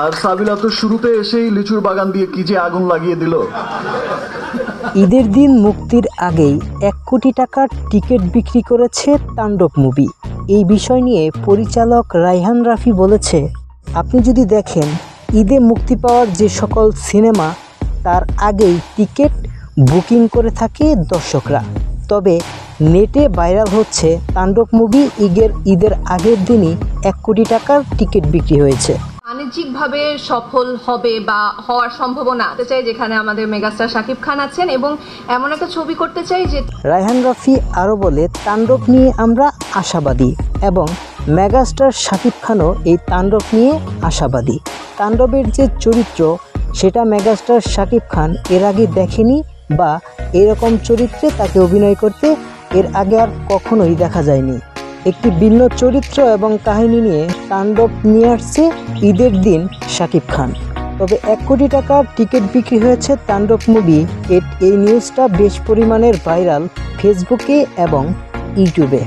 আর সাবিলা তো শুরুতে এসেই লিচুর বাগান দিয়ে কি যে আগুন লাগিয়ে দিল। ঈদের দিন মুক্তির আগেই 1 কোটি টাকার টিকিট বিক্রি করেছে তাণ্ডব মুভি। এই বিষয় নিয়ে পরিচালক রায়হান রাফি বলেছে, আপনি যদি দেখেন ঈদে মুক্তি পাওয়ার যে সকল সিনেমা তার আগেই টিকিট বুকিং করে থাকে দর্শকরা। তবে নেটে ভাইরাল হচ্ছে তাণ্ডব মুভি ঈদের আগের দিনই 1 কোটি টাকার টিকিট বিক্রি হয়েছে। বাণিজ্যিকভাবে সফল হবে বা হওয়ার সম্ভাবনা আছে চাই, যেখানে আমাদের মেগাস্টার শাকিব খান আছেন এবং এমন একটা ছবি করতে চাই যে। রায়হান রাফি আরও বলে, তাণ্ডব নিয়ে আমরা আশাবাদী এবং মেগাস্টার শাকিব খানও এই তাণ্ডব নিয়ে আশাবাদী। তাণ্ডবের যে চরিত্র সেটা মেগাস্টার শাকিব খান এর আগে দেখেনি বা এরকম চরিত্রে তাকে অভিনয় করতে এর আগে আর কখনোই দেখা যায়নি। একটি ভিন্ন চরিত্র এবং কাহিনী নিয়ে তাণ্ডব নিয়ে আসছে ঈদের দিন শাকিব খান। তবে 1 কোটি টাকার টিকিট বিক্রি হয়েছে তাণ্ডব মুভি। এই নিউজটা বেশ পরিমাণের ভাইরাল ফেসবুকে এবং ইউটিউবে।